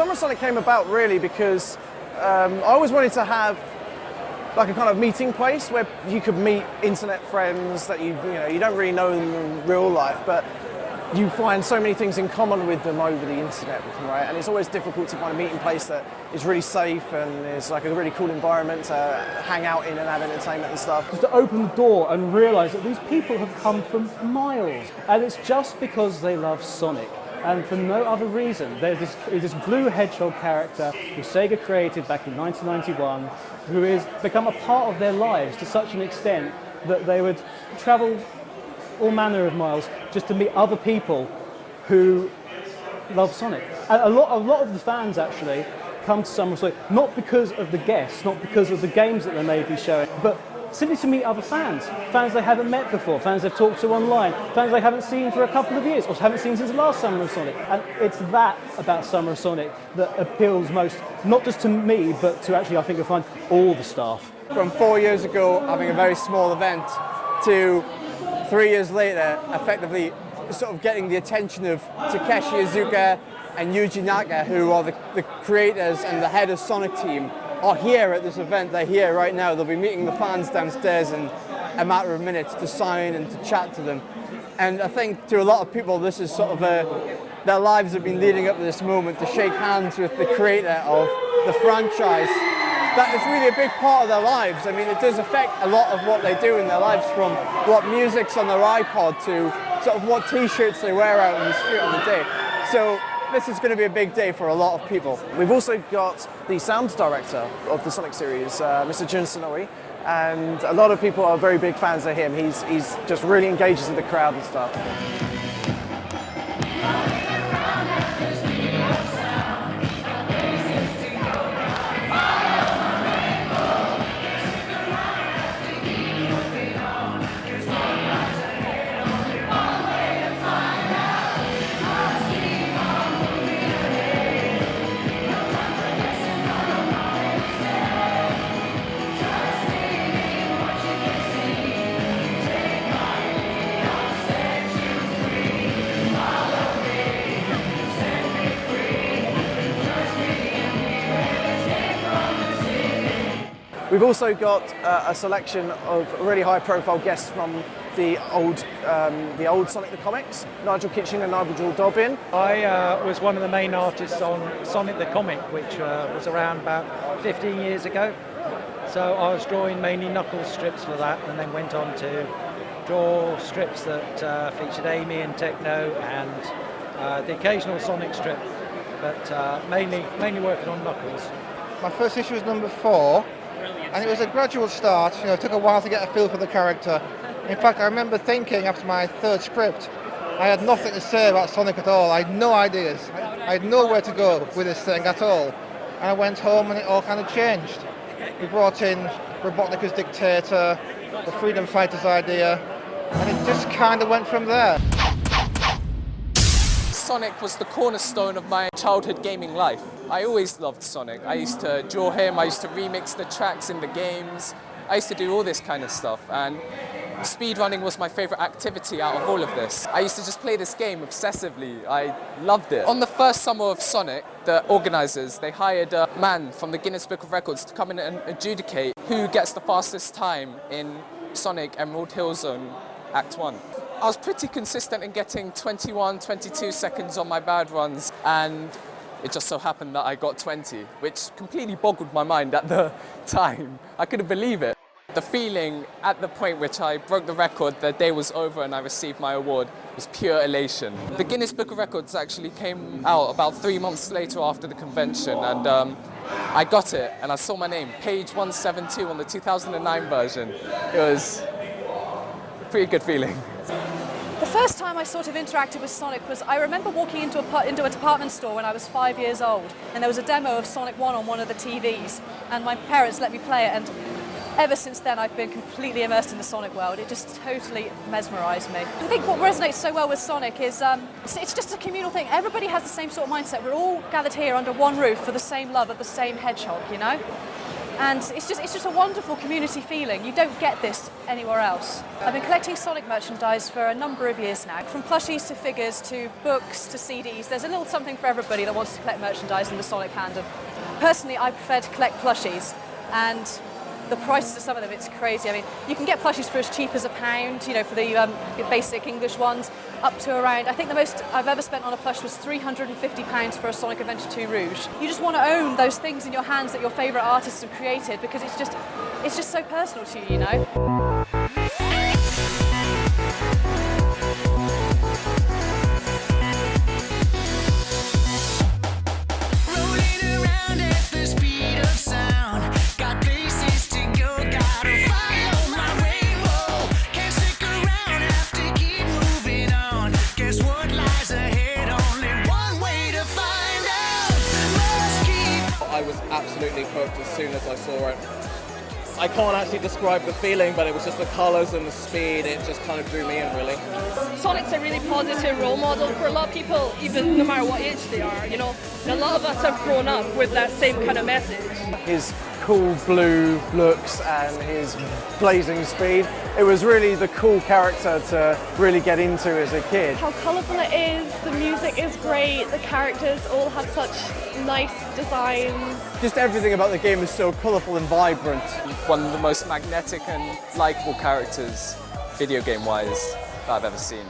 Summer of Sonic came about really because I always wanted to have like a kind of meeting place where you could meet internet friends that you don't really know in real life, but you find so many things in common with them over the internet, right? And it's always difficult to find a meeting place that is really safe and is like a really cool environment to hang out in and have entertainment and stuff. Just to open the door and realise that these people have come from miles, and it's just because they love Sonic. And for no other reason. There's this blue hedgehog character who Sega created back in 1991, who has become a part of their lives to such an extent that they would travel all manner of miles just to meet other people who love Sonic. And a lot of the fans actually come to Summer of Sonic not because of the guests, not because of the games that they may be showing, but simply to meet other fans they haven't met before, fans they've talked to online, fans they haven't seen for a couple of years or haven't seen since the last Summer of Sonic. And it's that about Summer of Sonic that appeals most, not just to me, but to actually, I think, you'll find all the staff. From 4 years ago, having a very small event, to 3 years later, effectively sort of getting the attention of Takeshi Iizuka and Yuji Naka, who are the creators and the head of Sonic team, are here at this event. They're here right now. They'll be meeting the fans downstairs in a matter of minutes to sign and to chat to them. And I think to a lot of people, this is sort of their lives have been leading up to this moment to shake hands with the creator of the franchise. That is really a big part of their lives. I mean, it does affect a lot of what they do in their lives, from what music's on their iPod to sort of what t-shirts they wear out in the street on the day. So this is going to be a big day for a lot of people. We've also got the sound director of the Sonic series, Mr. Jun Sonoi, and a lot of people are very big fans of him. He's just really engages with the crowd and stuff. We've also got a selection of really high-profile guests from the old Sonic the Comics, Nigel Kitching and Nigel Dobbin. I was one of the main artists on Sonic the Comic, which was around about 15 years ago. So I was drawing mainly Knuckles strips for that, and then went on to draw strips that featured Amy and Techno and the occasional Sonic strip, but mainly working on Knuckles. My first issue was number 4. And it was a gradual start. It took a while to get a feel for the character. In fact, I remember thinking after my third script, I had nothing to say about Sonic at all. I had no ideas. I had nowhere to go with this thing at all. And I went home and it all kind of changed. We brought in Robotnik as Dictator, the Freedom Fighters idea, and it just kind of went from there. Sonic was the cornerstone of my childhood gaming life. I always loved Sonic. I used to draw him, I used to remix the tracks in the games. I used to do all this kind of stuff, and speedrunning was my favorite activity out of all of this. I used to just play this game obsessively. I loved it. On the first summer of Sonic, the organizers, they hired a man from the Guinness Book of Records to come in and adjudicate who gets the fastest time in Sonic Emerald Hill Zone Act 1. I was pretty consistent in getting 21, 22 seconds on my bad runs, and it just so happened that I got 20, which completely boggled my mind at the time. I couldn't believe it. The feeling at the point which I broke the record, the day was over and I received my award, was pure elation. The Guinness Book of Records actually came out about 3 months later after the convention, and I got it, and I saw my name, page 172 on the 2009 version. It was a pretty good feeling. The first time I sort of interacted with Sonic was, I remember walking into a department store when I was 5 years old, and there was a demo of Sonic 1 on one of the TVs, and my parents let me play it, and ever since then I've been completely immersed in the Sonic world. It just totally mesmerised me. I think what resonates so well with Sonic is it's just a communal thing. Everybody has the same sort of mindset. We're all gathered here under one roof for the same love of the same hedgehog, you know? And it's just a wonderful community feeling. You don't get this anywhere else. I've been collecting Sonic merchandise for a number of years now. From plushies to figures to books to CDs, there's a little something for everybody that wants to collect merchandise in the Sonic fandom. Personally, I prefer to collect plushies, and the prices of some of them, it's crazy. I mean, you can get plushies for as cheap as £1, you know, for the basic English ones, up to around, I think the most I've ever spent on a plush was £350 for a Sonic Adventure 2 Rouge. You just want to own those things in your hands that your favourite artists have created, because it's just so personal to you, you know? I was absolutely hooked as soon as I saw it. I can't actually describe the feeling, but it was just the colours and the speed, it just kind of drew me in, really. Sonic's a really positive role model for a lot of people, even no matter what age they are, you know. And a lot of us have grown up with that same kind of message. His cool blue looks and his blazing speed, it was really the cool character to really get into as a kid. How colourful it is, the music is great, the characters all have such nice designs. Just everything about the game is so colourful and vibrant. One of the most magnetic and likeable characters, video game-wise, that I've ever seen.